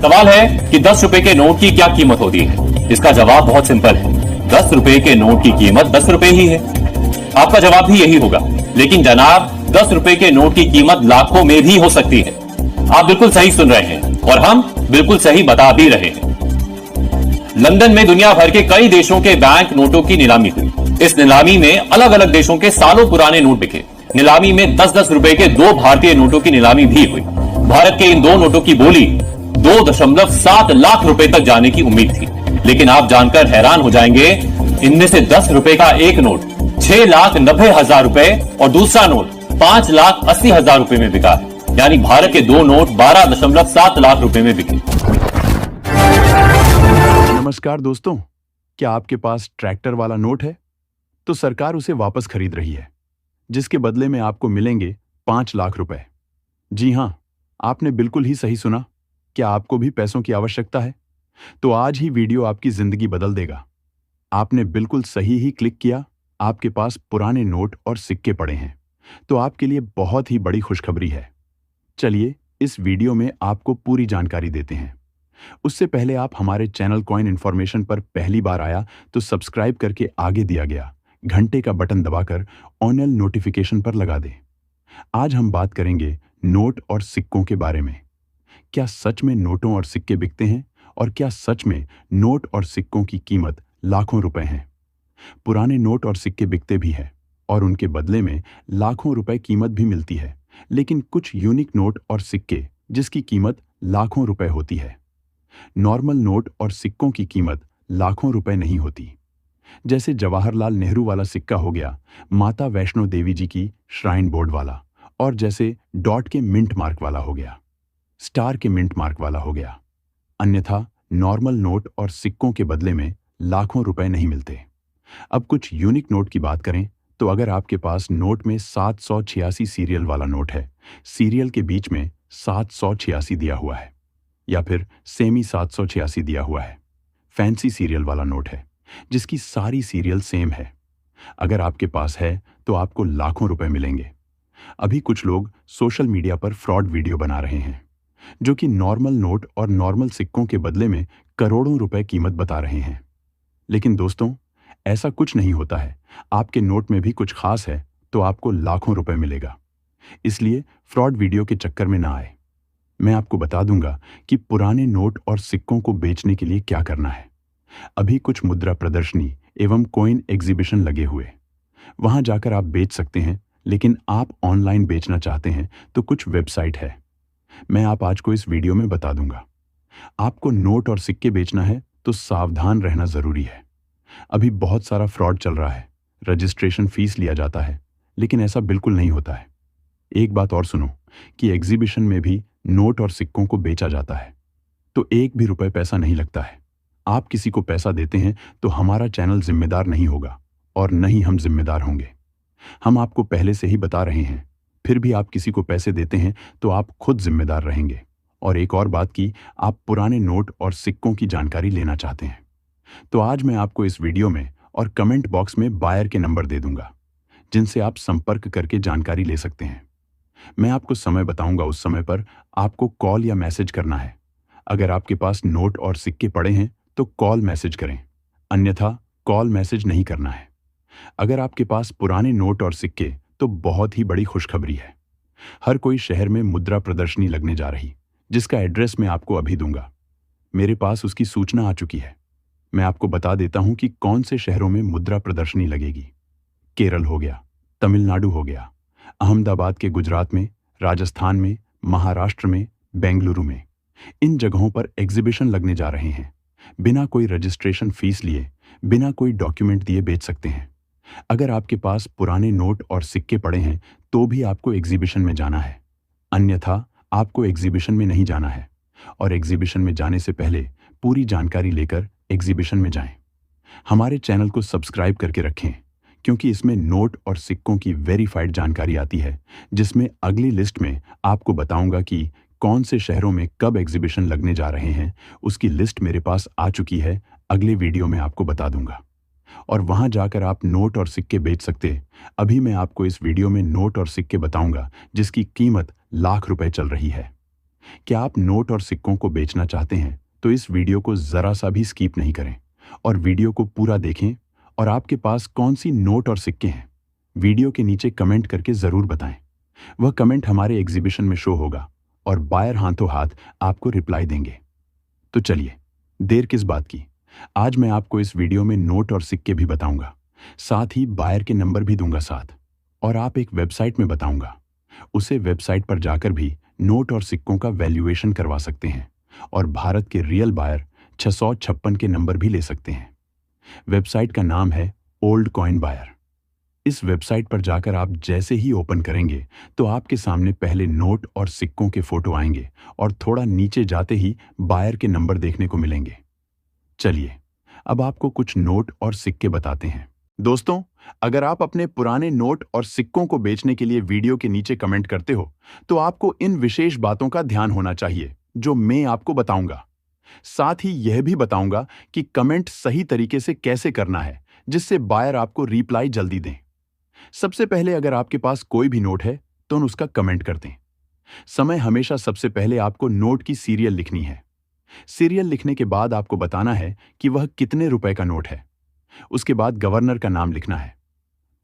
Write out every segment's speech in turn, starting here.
सवाल है कि 10 रुपए के नोट की क्या कीमत होती है। इसका जवाब बहुत सिंपल है, 10 रुपए के नोट की कीमत 10 रुपए ही है। आपका जवाब भी यही होगा, लेकिन जनाब 10 रुपए के नोट की कीमत लाखों में भी हो सकती है। आप बिल्कुल सही सुन रहे हैं और हम बिल्कुल सही बता भी रहे हैं। लंदन में दुनिया भर के कई देशों के बैंक नोटों की नीलामी हुई। इस नीलामी में अलग अलग देशों के सालों पुराने नोट बिके। नीलामी में 10-10 रुपए के 2 भारतीय नोटों की नीलामी भी हुई। भारत के इन 2 नोटों की बोली 2.7 लाख रुपए तक जाने की उम्मीद थी, लेकिन आप जानकर हैरान हो जाएंगे, इनमें से 10 रुपए का एक नोट 6,90,000 रुपए और दूसरा नोट 5,80,000 रुपए में बिका है। यानी भारत के 2 नोट 12.7 लाख रुपए में बिके। नमस्कार दोस्तों, क्या आपके पास ट्रैक्टर वाला नोट है? तो सरकार उसे वापस खरीद रही है, जिसके बदले में आपको मिलेंगे 5 लाख रुपए। जी हां, आपने बिल्कुल ही सही सुना। क्या आपको भी पैसों की आवश्यकता है? तो आज ही वीडियो आपकी जिंदगी बदल देगा। आपने बिल्कुल सही ही क्लिक किया। आपके पास पुराने नोट और सिक्के पड़े हैं, तो आपके लिए बहुत ही बड़ी खुशखबरी है। चलिए इस वीडियो में आपको पूरी जानकारी देते हैं। उससे पहले आप हमारे चैनल कॉइन इन्फॉर्मेशन पर पहली बार आया तो सब्सक्राइब करके आगे दिया गया घंटे का बटन दबाकर ऑल नोटिफिकेशन पर लगा दें। आज हम बात करेंगे नोट और सिक्कों के बारे में। क्या सच में नोटों और सिक्के बिकते हैं, और क्या सच में नोट और सिक्कों की कीमत लाखों रुपए है? पुराने नोट और सिक्के बिकते भी हैं और उनके बदले में लाखों रुपए कीमत भी मिलती है, लेकिन कुछ यूनिक नोट और सिक्के जिसकी कीमत लाखों रुपए होती है। नॉर्मल नोट और सिक्कों की कीमत लाखों रुपए नहीं होती। जैसे जवाहरलाल नेहरू वाला सिक्का हो गया, माता वैष्णो देवी जी की श्राइन बोर्ड वाला, और जैसे डॉट के मिंट मार्क वाला हो गया, स्टार के मिंट मार्क वाला हो गया। अन्यथा नॉर्मल नोट और सिक्कों के बदले में लाखों रुपए नहीं मिलते। अब कुछ यूनिक नोट की बात करें तो अगर आपके पास नोट में 786 सीरियल वाला नोट है, सीरियल के बीच में 786 दिया हुआ है, या फिर सेमी 786 दिया हुआ है, फैंसी सीरियल वाला नोट है जिसकी सारी सीरियल सेम है, अगर आपके पास है तो आपको लाखों रुपए मिलेंगे। अभी कुछ लोग सोशल मीडिया पर फ्रॉड वीडियो बना रहे हैं, जो कि नॉर्मल नोट और नॉर्मल सिक्कों के बदले में करोड़ों रुपए कीमत बता रहे हैं। लेकिन दोस्तों, ऐसा कुछ नहीं होता है। आपके नोट में भी कुछ खास है तो आपको लाखों रुपए मिलेगा। इसलिए फ्रॉड वीडियो के चक्कर में ना आए। मैं आपको बता दूंगा कि पुराने नोट और सिक्कों को बेचने के लिए क्या करना है। अभी कुछ मुद्रा प्रदर्शनी एवं कॉइन एग्जीबिशन लगे हुए, वहां जाकर आप बेच सकते हैं। लेकिन आप ऑनलाइन बेचना चाहते हैं तो कुछ वेबसाइट है, मैं आप आज को इस वीडियो में बता दूंगा। आपको नोट और सिक्के बेचना है तो सावधान रहना जरूरी है। अभी बहुत सारा फ्रॉड चल रहा है। रजिस्ट्रेशन फीस लिया जाता है, लेकिन ऐसा बिल्कुल नहीं होता है। एक बात और सुनो कि एग्जीबिशन में भी नोट और सिक्कों को बेचा जाता है, तो एक भी रुपए पैसा नहीं लगता है। आप किसी को पैसा देते हैं तो हमारा चैनल जिम्मेदार नहीं होगा और न ही हम जिम्मेदार होंगे। हम आपको पहले से ही बता रहे हैं, फिर भी आप किसी को पैसे देते हैं तो आप खुद जिम्मेदार रहेंगे। और एक और बात कि आप पुराने नोट और सिक्कों की जानकारी लेना चाहते हैं, तो आज मैं आपको इस वीडियो में और कमेंट बॉक्स में बायर के नंबर दे दूंगा, जिनसे आप संपर्क करके जानकारी ले सकते हैं। मैं आपको समय बताऊंगा, उस समय पर आपको कॉल या मैसेज करना है। अगर आपके पास नोट और सिक्के पड़े हैं तो कॉल मैसेज करें, अन्यथा कॉल मैसेज नहीं करना है। अगर आपके पास पुराने नोट और सिक्के, तो बहुत ही बड़ी खुशखबरी है। हर कोई शहर में मुद्रा प्रदर्शनी लगने जा रही, जिसका एड्रेस मैं आपको अभी दूंगा। मेरे पास उसकी सूचना आ चुकी है। मैं आपको बता देता हूं कि कौन से शहरों में मुद्रा प्रदर्शनी लगेगी। केरल हो गया, तमिलनाडु हो गया, अहमदाबाद के गुजरात में, राजस्थान में, महाराष्ट्र में, बेंगलुरु में। इन जगहों पर एग्जीबिशन लगने जा रहे हैं। बिना कोई रजिस्ट्रेशन फीस लिए, बिना कोई डॉक्यूमेंट दिए बेच सकते हैं। अगर आपके पास पुराने नोट और सिक्के पड़े हैं तो भी आपको एग्जीबिशन में जाना है, अन्यथा आपको एग्जीबिशन में नहीं जाना है। और एग्जीबिशन में जाने से पहले पूरी जानकारी लेकर एग्जीबिशन में जाएं। हमारे चैनल को सब्सक्राइब करके रखें, क्योंकि इसमें नोट और सिक्कों की वेरीफाइड जानकारी आती है, जिसमें अगली लिस्ट में आपको बताऊंगा कि कौन से शहरों में कब एग्जीबिशन लगने जा रहे हैं। उसकी लिस्ट मेरे पास आ चुकी है, अगले वीडियो में आपको बता दूंगा, और वहां जाकर आप नोट और सिक्के बेच सकते। अभी मैं आपको इस वीडियो में नोट और सिक्के बताऊंगा जिसकी कीमत लाख रुपए चल रही है। क्या आप नोट और सिक्कों को बेचना चाहते हैं तो इस वीडियो को जरा सा भी स्किप नहीं करें और वीडियो को पूरा देखें। और आपके पास कौन सी नोट और सिक्के हैं, वीडियो के नीचे कमेंट करके जरूर बताएं। वह कमेंट हमारे एग्जीबिशन में शो होगा और बायर हाथों हाथ आपको रिप्लाई देंगे। तो चलिए, देर किस बात की, आज मैं आपको इस वीडियो में नोट और सिक्के भी बताऊंगा, साथ ही बायर के नंबर भी दूंगा साथ। और आप एक वेबसाइट में बताऊंगा, उसे वेबसाइट पर जाकर भी नोट और सिक्कों का वैल्यूएशन करवा सकते हैं और भारत के रियल बायर 656 के नंबर भी ले सकते हैं। वेबसाइट का नाम है ओल्ड कॉइन बायर। इस वेबसाइट पर जाकर आप जैसे ही ओपन करेंगे तो आपके सामने पहले नोट और सिक्कों के फोटो आएंगे और थोड़ा नीचे जाते ही बायर के नंबर देखने को मिलेंगे। चलिए, अब आपको कुछ नोट और सिक्के बताते हैं। दोस्तों, अगर आप अपने पुराने नोट और सिक्कों को बेचने के लिए वीडियो के नीचे कमेंट करते हो तो आपको इन विशेष बातों का ध्यान होना चाहिए जो मैं आपको बताऊंगा। साथ ही यह भी बताऊंगा कि कमेंट सही तरीके से कैसे करना है जिससे बायर आपको रिप्लाई जल्दी दें। सबसे पहले, अगर आपके पास कोई भी नोट है तो उसका कमेंट कर दें। समय हमेशा सबसे पहले आपको नोट की सीरियल लिखनी है। सीरियल लिखने के बाद आपको बताना है कि वह कितने रुपए का नोट है। उसके बाद गवर्नर का नाम लिखना है।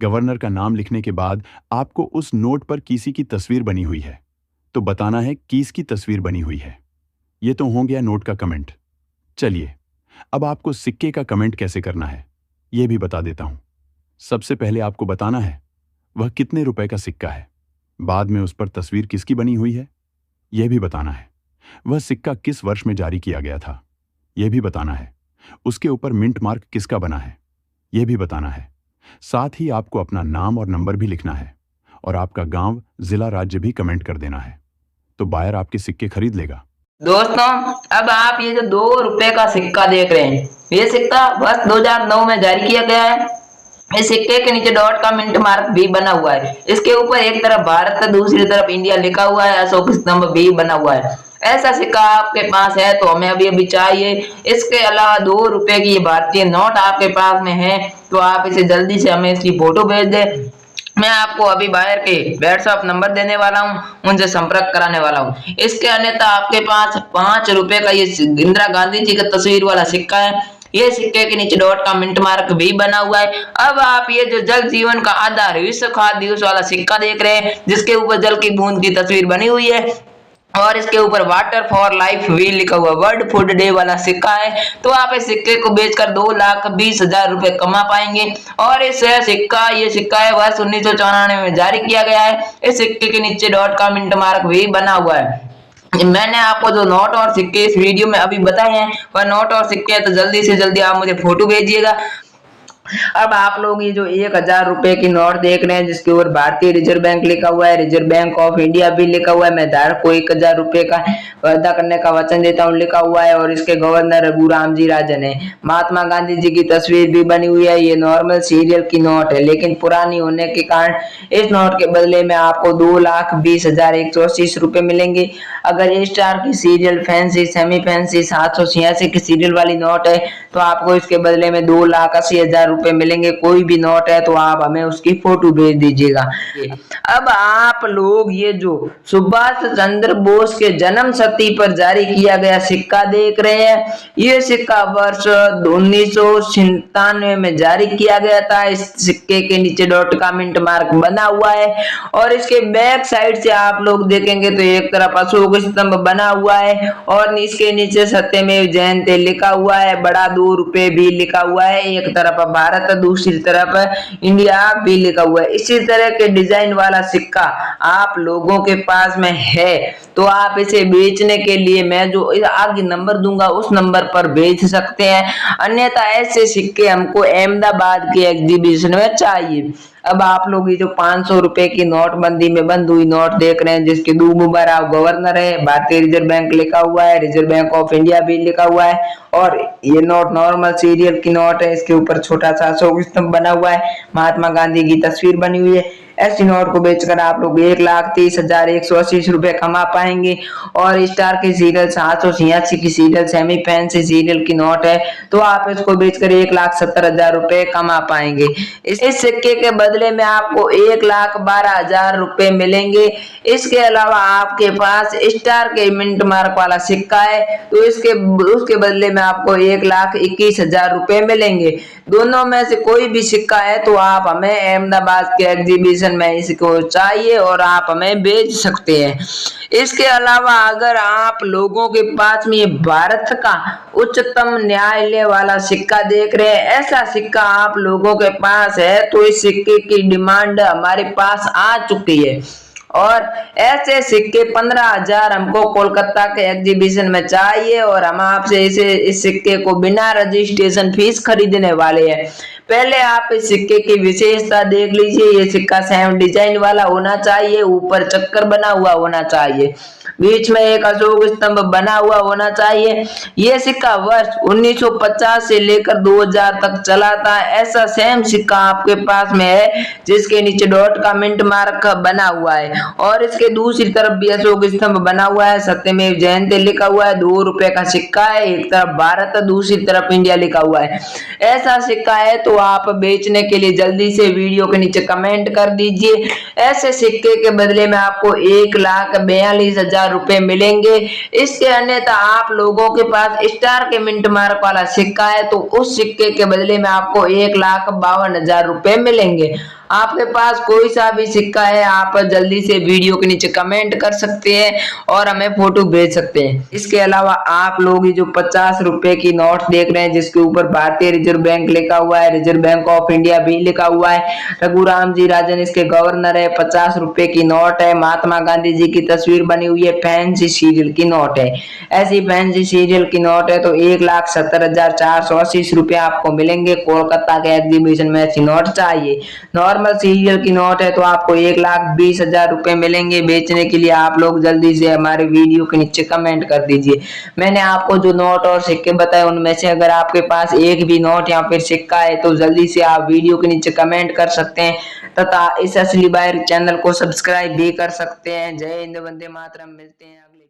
गवर्नर का नाम लिखने के बाद आपको उस नोट पर किसी की तस्वीर बनी हुई है तो बताना है किसकी तस्वीर बनी हुई है। यह तो हो गया नोट का कमेंट। चलिए, अब आपको सिक्के का कमेंट कैसे करना है यह भी बता देता हूं। सबसे पहले आपको बताना है वह कितने रुपए का सिक्का है। बाद में उस पर तस्वीर किसकी बनी हुई है यह भी बताना है। वह सिक्का किस वर्ष में जारी किया गया था यह भी बताना है। उसके ऊपर मिंट मार्क किसका बना है यह भी बताना है। साथ ही आपको अपना नाम और नंबर भी लिखना है और आपका गांव, जिला, राज्य भी कमेंट कर देना है तो बायर आपके सिक्के खरीद लेगा। दोस्तों, अब आप ये जो 2 रुपए का सिक्का देख रहे हैं, ये सिक्का वर्ष 2009 में जारी किया गया है। इस सिक्के के नीचे डॉट का मिंट मार्क भी बना हुआ है। इसके ऊपर एक तरफ भारत है, दूसरी तरफ इंडिया लिखा हुआ है, अशोक स्तंभ भी बना हुआ है। ऐसा सिक्का आपके पास है तो हमें अभी अभी चाहिए। इसके अलावा 2 रुपए की ये भारतीय नोट आपके पास में है तो आप इसे जल्दी से हमें इसकी फोटो भेज दें। मैं आपको अभी बायर के व्हाट्सएप नंबर देने वाला हूं, उनसे संपर्क कराने वाला हूं। इसके अन्यथा आपके पास 5 रुपए का ये इंदिरा गांधी जी का तस्वीर वाला सिक्का है। ये सिक्के के नीचे डॉट का मिंट मार्क भी बना हुआ है। अब आप ये जो जल जीवन का आधार विश्व खाद्य दिवस वाला सिक्का देख रहे हैं, जिसके ऊपर जल की बूंद की तस्वीर बनी हुई है और इसके ऊपर वाटर फॉर लाइफ भी लिखा हुआ, वर्ल्ड फूड डे वाला सिक्का है। तो आप इस सिक्के को बेचकर 2,20,000 रुपए कमा पाएंगे। और ये सिक्का है वर्ष 1994 में जारी किया गया है। इस सिक्के के नीचे डॉट का मिंट मार्क भी बना हुआ है। मैंने आपको जो नोट और सिक्के इस वीडियो में अभी बताए हैं वह नोट और सिक्के हैं, तो जल्दी से जल्दी आप मुझे फोटो भेजिएगा। अब आप लोग ये जो 1,000 रुपए की नोट देख रहे हैं जिसके ऊपर भारतीय रिजर्व बैंक लिखा हुआ है, रिजर्व बैंक ऑफ इंडिया भी लिखा हुआ है, मैं धारक को 1,000 रुपए का वादा करने का वचन देता हूँ लिखा हुआ है और इसके गवर्नर रघुराम जी राजन है। महात्मा गांधी जी की तस्वीर भी बनी हुई है। ये नॉर्मल सीरियल की नोट है लेकिन पुरानी होने के कारण इस नोट के बदले में आपको 2,20,180 रुपए मिलेंगे। अगर ए स्टार की सीरियल, फैंसी, सेमी फैंसी 786 की सीरियल वाली नोट है तो आपको इसके बदले में 2,80,000 रुपए मिलेंगे। कोई भी नोट है तो आप हमें उसकी फोटो भेज दीजिएगा। अब आप लोग ये जो सुभाष चंद्र बोस के जन्म शती पर जारी किया गया सिक्का देख रहे हैं, ये सिक्का वर्ष 1997 में जारी किया गया था। इस सिक्के के नीचे डॉट का मिंट मार्क बना हुआ है और इसके बैक साइड से आप लोग देखेंगे तो एक तरफ अशोक स्तंभ बना हुआ है और इसके नीचे सत्यमेव जयते लिखा हुआ है, बड़ा 2 रुपए भी लिखा हुआ है। एक तरफ भारत, दूसरी तरफ इंडिया भी लिखा हुआ है। इसी तरह के डिजाइन वाला सिक्का आप लोगों के पास में है तो आप इसे बेचने के लिए मैं जो आगे नंबर दूंगा उस नंबर पर बेच सकते हैं। अन्यथा ऐसे सिक्के हमको अहमदाबाद के एग्जीबिशन में चाहिए। अब आप लोग ये जो 500 रुपए की नोटबंदी में बंद हुई नोट देख रहे हैं जिसके दूबा राव गवर्नर है, भारतीय रिजर्व बैंक लिखा हुआ है, रिजर्व बैंक ऑफ इंडिया भी लिखा हुआ है और ये नोट नॉर्मल सीरियल की नोट है। इसके ऊपर छोटा सा अशोक स्तंभ बना हुआ है, महात्मा गांधी की तस्वीर बनी हुई है। ऐसी नोट को बेचकर आप लोग 1,30,180 रुपए कमा पाएंगे। और स्टार के सीरियल 786 की सीरियल सेमी फैंसी सीरियल की नोट है, तो आप इसको बेचकर 1,70,000 रुपए कमा पाएंगे। इस सिक्के के बदले में आपको 1,12,000 रुपए मिलेंगे। इसके अलावा आपके पास स्टार के मिंट मार्क वाला सिक्का है, तो उसके बदले में आपको 1,21,000 रुपए मिलेंगे। दोनों में से कोई भी सिक्का है तो आप हमें अहमदाबाद के एग्जीबिशन में इसको चाहिए और आप हमें बेच सकते हैं। इसके अलावा अगर आप लोगों के पास में भारत का उच्चतम न्यायालय वाला सिक्का देख रहे हैं, ऐसा सिक्का आप लोगों के पास है, तो इस सिक्के की डिमांड हमारे पास आ चुकी है और ऐसे सिक्के 15,000 हमको कोलकाता के एग्जीबिशन में चाहिए और हम आपसे इस सिक्के को बिना रजिस्ट्रेशन फीस खरीदने वाले हैं। पहले आप इस सिक्के की विशेषता देख लीजिए। ये सिक्का सेम डिजाइन वाला होना चाहिए, ऊपर चक्कर बना हुआ होना चाहिए, बीच में एक अशोक स्तंभ बना हुआ होना चाहिए। यह सिक्का वर्ष 1950 से लेकर 2000 तक चला था। ऐसा सेम सिक्का आपके पास में है जिसके नीचे डॉट का मिंट मार्क बना हुआ है और इसके दूसरी तरफ भी अशोक स्तंभ बना हुआ है, सत्यमेव जयते लिखा हुआ है, 2 रुपए का सिक्का है, एक तरफ भारत दूसरी तरफ इंडिया लिखा हुआ है। ऐसा सिक्का है तो आप बेचने के लिए जल्दी से वीडियो के नीचे कमेंट कर दीजिए। ऐसे सिक्के के बदले में आपको 1,42,000 रुपए मिलेंगे। इसके अन्यथा आप लोगों के पास स्टार के मिंट मार्क वाला सिक्का है, तो उस सिक्के के बदले में आपको 1,52,000 रुपए मिलेंगे। आपके पास कोई सा भी सिक्का है, आप जल्दी से वीडियो के नीचे कमेंट कर सकते हैं और हमें फोटो भेज सकते हैं। इसके अलावा आप लोग जो 50 रुपए की नोट देख रहे हैं जिसके ऊपर भारतीय रिजर्व बैंक लिखा हुआ है, रिजर्व बैंक ऑफ इंडिया भी लिखा हुआ है, रघुराम जी राजन इसके गवर्नर है, 50 रुपए की नोट है, महात्मा गांधी जी की तस्वीर बनी हुई है, फैंसी सीरियल की नोट है। ऐसी फैंसी सीरियल की नोट है तो 1,70,480 रुपए आपको मिलेंगे। कोलकाता के एग्जीबिशन में ऐसी नोट चाहिए। नॉर्मल सीरियल की नोट है तो आपको 1,20,000 रुपए मिलेंगे। बेचने के लिए आप लोग जल्दी से हमारे वीडियो के नीचे कमेंट कर दीजिए। मैंने आपको जो नोट और सिक्के बताए उनमें से अगर आपके पास एक भी नोट या फिर सिक्का है तो जल्दी से आप वीडियो के नीचे कमेंट कर सकते हैं तथा इस असली बायर चैनल को सब्सक्राइब भी कर सकते हैं। जय हिंद, वंदे मातरम। मिलते हैं अगले